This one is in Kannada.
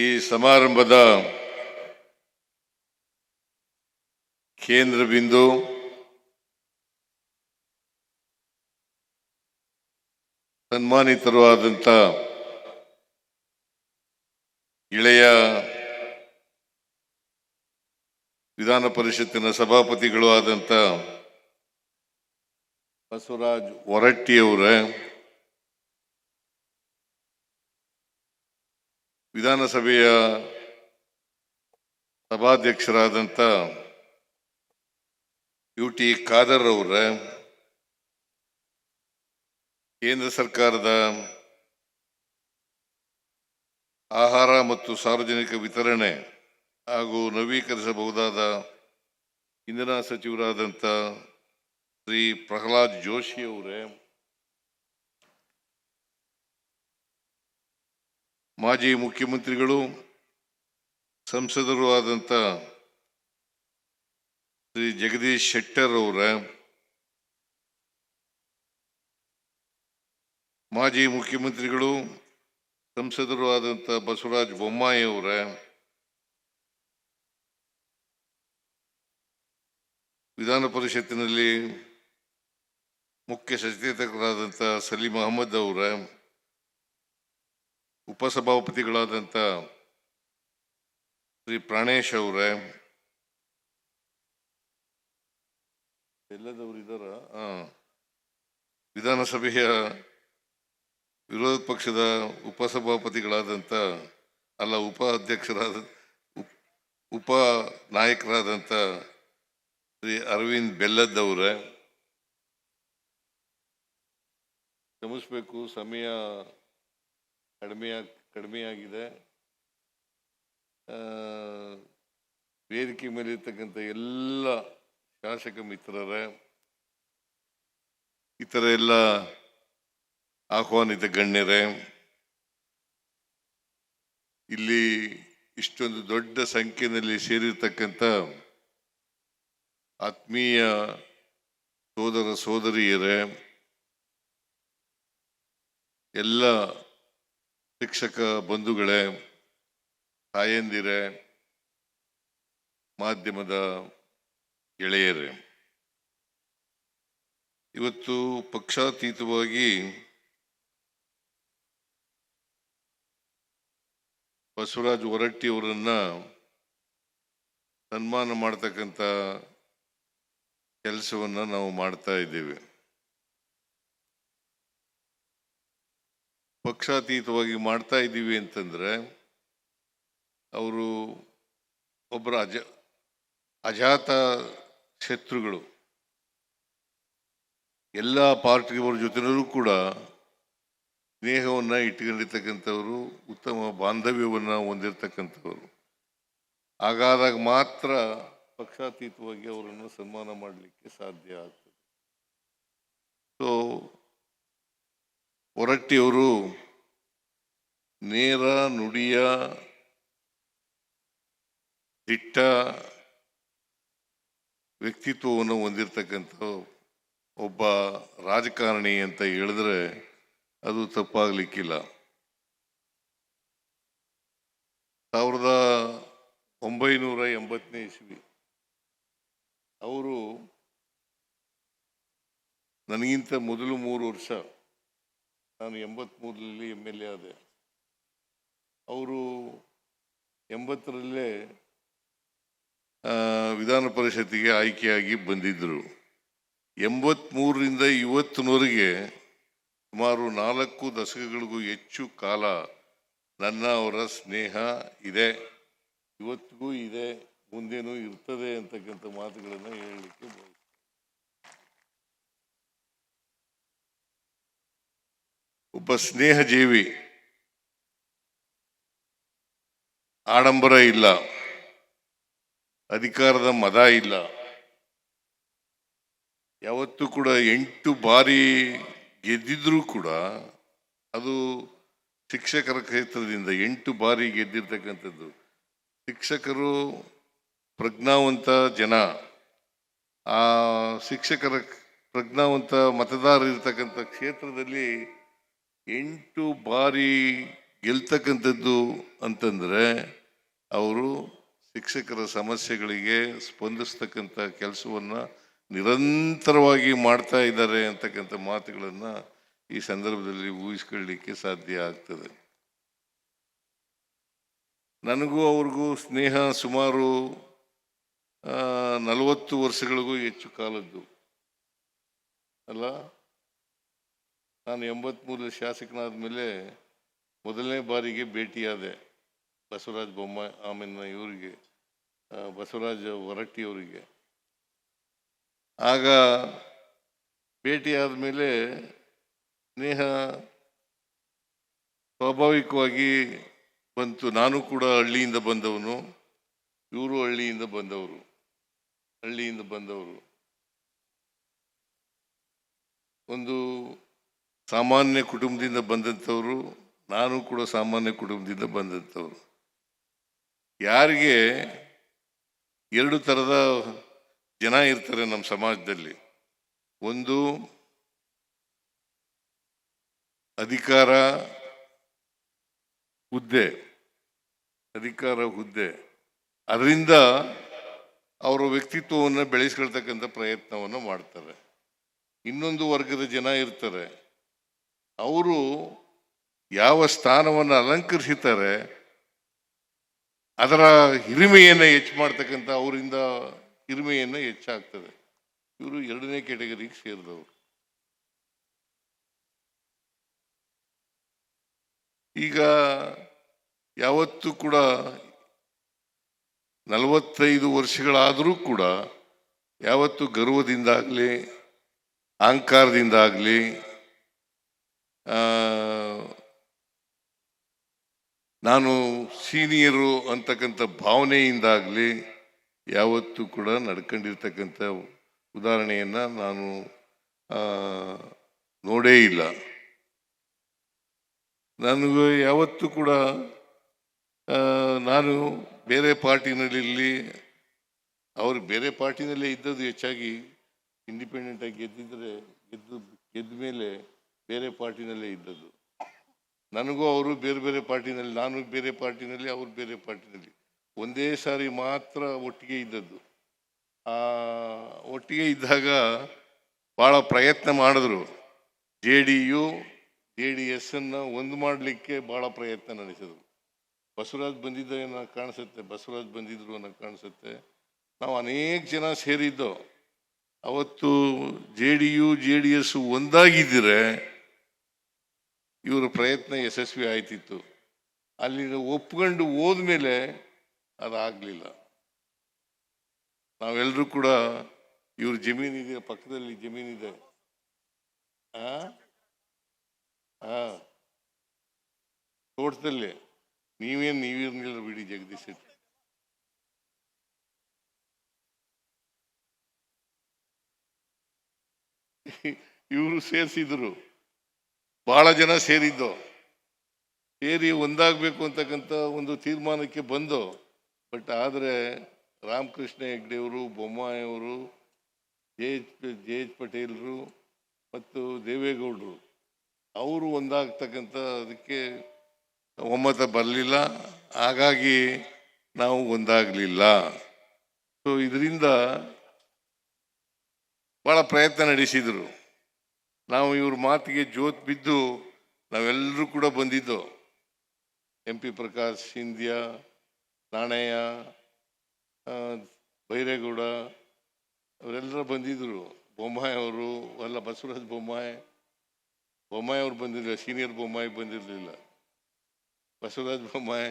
ಈ ಸಮಾರಂಭದ ಕೇಂದ್ರ ಬಿಂದು ಸನ್ಮಾನಿತರು ಆದಂತ ಗೆಳೆಯ ವಿಧಾನ ಪರಿಷತ್ತಿನ ಸಭಾಪತಿಗಳು ಆದಂತ ಬಸವರಾಜ್ ಹೊರಟ್ಟಿಯವರೇ, ವಿಧಾನಸಭೆಯ ಸಭಾಧ್ಯಕ್ಷರಾದಂತ ಯುಟಿ ಖಾದರ್ ಅವರೇ, ಕೇಂದ್ರ ಸರ್ಕಾರದ ಆಹಾರ ಮತ್ತು ಸಾರ್ವಜನಿಕ ವಿತರಣೆ ಹಾಗೂ ನವೀಕರಿಸಬಹುದಾದ ಇಂಧನ ಸಚಿವರಾದಂಥ ಶ್ರೀ ಪ್ರಹ್ಲಾದ್ ಜೋಶಿ ಅವರೇ, ಮಾಜಿ ಮುಖ್ಯಮಂತ್ರಿಗಳು ಸಂಸದರು ಆದಂಥ ಶ್ರೀ ಜಗದೀಶ್ ಶೆಟ್ಟರ್ ಅವರೇ, ಮಾಜಿ ಮುಖ್ಯಮಂತ್ರಿಗಳು ಸಂಸದರು ಆದಂಥ ಬಸವರಾಜ ಬೊಮ್ಮಾಯಿ ಅವರೇ, ವಿಧಾನ ಪರಿಷತ್ತಿನಲ್ಲಿ ಮುಖ್ಯ ಸಚೇತಕರಾದಂಥ ಸಲೀಂ ಅಹಮದ್ ಅವರೇ, ಉಪಸಭಾಪತಿಗಳಾದಂಥ ಶ್ರೀ ಪ್ರಾಣೇಶ್ ಅವರೇ, ಎಲ್ಲದವರು ಇದ್ದಾರ, ವಿಧಾನಸಭೆಯ ವಿರೋಧ ಪಕ್ಷದ ಉಪಸಭಾಪತಿಗಳಾದಂಥ ಉಪ ನಾಯಕರಾದಂಥ ಶ್ರೀ ಅರವಿಂದ್ ಬೆಲ್ಲದ್ ಅವರೇ, ಕ್ಷಮಿಸಬೇಕು ಸಮಯ ಕಡಿಮೆಯಾಗಿದೆ. ವೇದಿಕೆ ಮೇಲೆ ಇರ್ತಕ್ಕಂಥ ಎಲ್ಲ ಶಾಸಕ ಮಿತ್ರರೇ, ಇತರ ಎಲ್ಲ ಆಹ್ವಾನಿತ ಗಣ್ಯರೇ, ಇಲ್ಲಿ ಇಷ್ಟೊಂದು ದೊಡ್ಡ ಸಂಖ್ಯೆಯಲ್ಲಿ ಸೇರಿರ್ತಕ್ಕಂಥ ಆತ್ಮೀಯ ಸೋದರ ಸೋದರಿಯರೇ, ಎಲ್ಲ ಶಿಕ್ಷಕ ಬಂಧುಗಳೇ, ತಾಯಂದಿರೇ, ಮಾಧ್ಯಮದ ಗೆಳೆಯರೇ, ಇವತ್ತು ಪಕ್ಷಾತೀತವಾಗಿ ಬಸವರಾಜ್ ಹೊರಟ್ಟಿ ಅವರನ್ನ ಸನ್ಮಾನ ಮಾಡತಕ್ಕಂಥ ಕೆಲಸವನ್ನ ನಾವು ಮಾಡ್ತಾ ಇದ್ದೇವೆ. ಪಕ್ಷಾತೀತವಾಗಿ ಮಾಡ್ತಾ ಇದ್ದೀವಿ ಅಂತಂದ್ರೆ ಅವರು ಒಬ್ಬರ ಅಜಾತ ಶತ್ರುಗಳು. ಎಲ್ಲ ಪಾರ್ಟಿಯವರ ಜೊತೆನೂ ಕೂಡ ಸ್ನೇಹವನ್ನ ಇಟ್ಕೊಂಡಿರ್ತಕ್ಕಂಥವ್ರು, ಉತ್ತಮ ಬಾಂಧವ್ಯವನ್ನ ಹೊಂದಿರತಕ್ಕಂಥವ್ರು. ಹಾಗಾದಾಗ ಮಾತ್ರ ಪಕ್ಷಾತೀತವಾಗಿ ಅವರನ್ನು ಸನ್ಮಾನ ಮಾಡಲಿಕ್ಕೆ ಸಾಧ್ಯ ಆಗ್ತದೆ. ಸೊ ಹೊರಟ್ಟಿಯವರು ನೇರ ನುಡಿಯ ದಿಟ್ಟ ವ್ಯಕ್ತಿತ್ವವನ್ನು ಹೊಂದಿರತಕ್ಕಂಥ ಒಬ್ಬ ರಾಜಕಾರಣಿ ಅಂತ ಹೇಳಿದ್ರೆ ಅದು ತಪ್ಪಾಗಲಿಕ್ಕಿಲ್ಲ. 1980ನೇ ಇಸ್ವಿ ಅವರು ನನಗಿಂತ ಮೊದಲು 3 ವರ್ಷ, ನಾನು 83ರಲ್ಲಿ MLA ಆದೆ. ಅವರು 80ರಲ್ಲೇ ವಿಧಾನ ಪರಿಷತ್ತಿಗೆ ಆಯ್ಕೆಯಾಗಿ ಬಂದಿದ್ದರು. 83ರಿಂದ ಇವತ್ತಿನವರೆಗೆ ಸುಮಾರು 4 ದಶಕಗಳಿಗೂ ಹೆಚ್ಚು ಕಾಲ ನನ್ನ ಅವರ ಸ್ನೇಹ ಇದೆ, ಇವತ್ತಿಗೂ ಇದೆ, ಮುಂದೇನೂ ಇರ್ತದೆ ಅಂತಕ್ಕಂಥ ಮಾತುಗಳನ್ನು ಹೇಳಲಿಕ್ಕೆ ಬಯಸ್ತೇನೆ. ಒಬ್ಬ ಸ್ನೇಹ ಜೀವಿ, ಆಡಂಬರ ಇಲ್ಲ, ಅಧಿಕಾರದ ಮದ ಇಲ್ಲ. ಯಾವತ್ತೂ ಕೂಡ 8 ಬಾರಿ ಗೆದ್ದಿದ್ರು ಕೂಡ ಅದು ಶಿಕ್ಷಕರ ಕ್ಷೇತ್ರದಿಂದ 8 ಬಾರಿ ಗೆದ್ದಿರ್ತಕ್ಕಂಥದ್ದು. ಶಿಕ್ಷಕರು ಪ್ರಜ್ಞಾವಂತ ಜನ, ಆ ಶಿಕ್ಷಕರ ಪ್ರಜ್ಞಾವಂತ ಮತದಾರರು ಇರ್ತಕ್ಕಂಥ ಕ್ಷೇತ್ರದಲ್ಲಿ 8 ಬಾರಿ ಗೆಲ್ತಕ್ಕಂಥದ್ದು ಅಂತಂದರೆ ಅವರು ಶಿಕ್ಷಕರ ಸಮಸ್ಯೆಗಳಿಗೆ ಸ್ಪಂದಿಸ್ತಕ್ಕಂಥ ಕೆಲಸವನ್ನು ನಿರಂತರವಾಗಿ ಮಾಡ್ತಾ ಇದ್ದಾರೆ ಅಂತಕ್ಕಂಥ ಮಾತುಗಳನ್ನು ಈ ಸಂದರ್ಭದಲ್ಲಿ ಊಹಿಸ್ಕೊಳ್ಳಿಕ್ಕೆ ಸಾಧ್ಯ ಆಗ್ತದೆ. ನನಗೂ ಅವ್ರಿಗೂ ಸ್ನೇಹ ಸುಮಾರು 40 ವರ್ಷಗಳಿಗೂ ಹೆಚ್ಚು ಕಾಲದ್ದು ಅಲ್ಲ. ನಾನು 83 ಶಾಸಕನಾದ ಮೇಲೆ ಮೊದಲನೇ ಬಾರಿಗೆ ಭೇಟಿಯಾದೆ ಬಸವರಾಜ ಬೊಮ್ಮಾಯಿ, ಆಮೇಲೆ ಇವರಿಗೆ ಬಸವರಾಜ ಹೊರಟ್ಟಿಯವರಿಗೆ. ಆಗ ಭೇಟಿಯಾದ ಮೇಲೆ ಸ್ನೇಹ ಸ್ವಾಭಾವಿಕವಾಗಿ ಬಂತು. ನಾನು ಕೂಡ ಹಳ್ಳಿಯಿಂದ ಬಂದವನು, ಇವರು ಹಳ್ಳಿಯಿಂದ ಬಂದವರು. ಒಂದು ಸಾಮಾನ್ಯ ಕುಟುಂಬದಿಂದ ಬಂದಂಥವ್ರು, ನಾನು ಕೂಡ ಸಾಮಾನ್ಯ ಕುಟುಂಬದಿಂದ ಬಂದಂಥವ್ರು. ಯಾರಿಗೆ ಎರಡು ಥರದ ಜನ ಇರ್ತಾರೆ ನಮ್ಮ ಸಮಾಜದಲ್ಲಿ. ಒಂದು ಅಧಿಕಾರ ಹುದ್ದೆ, ಅದರಿಂದ ಅವರ ವ್ಯಕ್ತಿತ್ವವನ್ನು ಬೆಳೆಸ್ಕೊಳ್ತಕ್ಕಂಥ ಪ್ರಯತ್ನವನ್ನು ಮಾಡ್ತಾರೆ. ಇನ್ನೊಂದು ವರ್ಗದ ಜನ ಇರ್ತಾರೆ, ಅವರು ಯಾವ ಸ್ಥಾನವನ್ನು ಅಲಂಕರಿಸುತ್ತಾರೆ ಅದರ ಹಿರಿಮೆಯನ್ನು ಹೆಚ್ಚು ಮಾಡ್ತಕ್ಕಂಥ, ಅವರಿಂದ ಹಿರಿಮೆಯನ್ನು ಹೆಚ್ಚಾಗ್ತದೆ. ಇವರು ಎರಡನೇ ಕ್ಯಾಟಗರಿಗೆ ಸೇರಿದವರು. ಈಗ ಯಾವತ್ತೂ ಕೂಡ 45 ವರ್ಷಗಳಾದರೂ ಕೂಡ ಯಾವತ್ತು ಗರ್ವದಿಂದಾಗಲಿ ಅಹಂಕಾರದಿಂದಾಗಲಿ ನಾನು ಸೀನಿಯರು ಅಂತಕ್ಕಂಥ ಭಾವನೆಯಿಂದಾಗಲಿ ಯಾವತ್ತೂ ಕೂಡ ನಡ್ಕೊಂಡಿರ್ತಕ್ಕಂಥ ಉದಾಹರಣೆಯನ್ನು ನಾನು ನೋಡೇ ಇಲ್ಲ. ನನಗೆ ಯಾವತ್ತೂ ಕೂಡ ನಾನು ಬೇರೆ ಪಾರ್ಟಿನಲ್ಲಿ, ಅವರು ಬೇರೆ ಪಾರ್ಟಿನಲ್ಲೇ ಇದ್ದದ್ದು ಹೆಚ್ಚಾಗಿ. ಇಂಡಿಪೆಂಡೆಂಟಾಗಿ ಗೆದ್ದ ಮೇಲೆ ಬೇರೆ ಪಾರ್ಟಿನಲ್ಲೇ ಇದ್ದದ್ದು. ನನಗೂ ಅವರು ಬೇರೆ ಬೇರೆ ಪಾರ್ಟಿನಲ್ಲಿ, ನಾನು ಬೇರೆ ಪಾರ್ಟಿನಲ್ಲಿ, ಅವರು ಬೇರೆ ಪಾರ್ಟಿನಲ್ಲಿ. ಒಂದೇ ಸಾರಿ ಮಾತ್ರ ಒಟ್ಟಿಗೆ ಇದ್ದದ್ದು. ಒಟ್ಟಿಗೆ ಇದ್ದಾಗ ಭಾಳ ಪ್ರಯತ್ನ ಮಾಡಿದ್ರು. JDS ಅನ್ನು ಒಂದು ಮಾಡಲಿಕ್ಕೆ ಭಾಳ ಪ್ರಯತ್ನ ನಡೆಸಿದ್ರು. ಬಸವರಾಜ್ ಬಂದಿದ್ರು ಅನ್ನೋ ಕಾಣಿಸುತ್ತೆ. ನಾವು ಅನೇಕ ಜನ ಸೇರಿದ್ದೋ. ಅವತ್ತು JDS ಒಂದಾಗಿದ್ದರೆ ಇವರ ಪ್ರಯತ್ನ ಯಶಸ್ವಿ ಆಯ್ತಿತ್ತು. ಅಲ್ಲಿ ಒಪ್ಕೊಂಡು ಹೋದ್ಮೇಲೆ ಅದಾಗಲಿಲ್ಲ. ನಾವೆಲ್ಲರೂ ಕೂಡ ಇವ್ರ ಜಮೀನಿದೆ, ಪಕ್ಕದಲ್ಲಿ ಜಮೀನಿದೆ, ತೋಟದಲ್ಲಿ. ನೀವಿರ್ನಿಲ್ಲ ಬಿಡಿ ಜಗದೀಶ್ ಶೆಟ್ಟಿ. ಇವರು ಸೇರಿಸಿದ್ರು, ಬಹಳ ಜನ ಸೇರಿದ್ದು. ಸೇರಿ ಒಂದಾಗಬೇಕು ಅಂತಕ್ಕಂಥ ಒಂದು ತೀರ್ಮಾನಕ್ಕೆ ಬಂದು. ಬಟ್ ಆದರೆ ರಾಮಕೃಷ್ಣ ಹೆಗ್ಡೆಯವರು, ಬೊಮ್ಮಾಯಿಯವರು, ಜೆ.ಎಚ್. ಪಟೇಲ್ರು ಮತ್ತು ದೇವೇಗೌಡರು ಅವರು ಒಂದಾಗ್ತಕ್ಕಂಥ ಅದಕ್ಕೆ ಒಮ್ಮತ ಬರಲಿಲ್ಲ. ಹಾಗಾಗಿ ನಾವು ಒಂದಾಗಲಿಲ್ಲ. ಸೊ ಇದರಿಂದ ಭಾಳ ಪ್ರಯತ್ನ ನಡೆಸಿದರು. ನಾವು ಇವ್ರ ಮಾತಿಗೆ ಜೋತ್ ಬಿದ್ದು ನಾವೆಲ್ಲರೂ ಕೂಡ ಬಂದಿದ್ದು. MP ಪ್ರಕಾಶ್, ಸಿಂಧ್ಯಾ, ನಾಣಯ್ಯ, ಬೈರೇಗೌಡ ಅವರೆಲ್ಲರೂ ಬಂದಿದ್ದರು. ಬೊಮ್ಮಾಯಿ ಅವರು ಅಲ್ಲ, ಬಸವರಾಜ ಬೊಮ್ಮಾಯಿ ಅವರು ಬಂದಿರಲಿಲ್ಲ. ಸೀನಿಯರ್ ಬೊಮ್ಮಾಯಿ ಬಂದಿರಲಿಲ್ಲ. ಬಸವರಾಜ ಬೊಮ್ಮಾಯಿ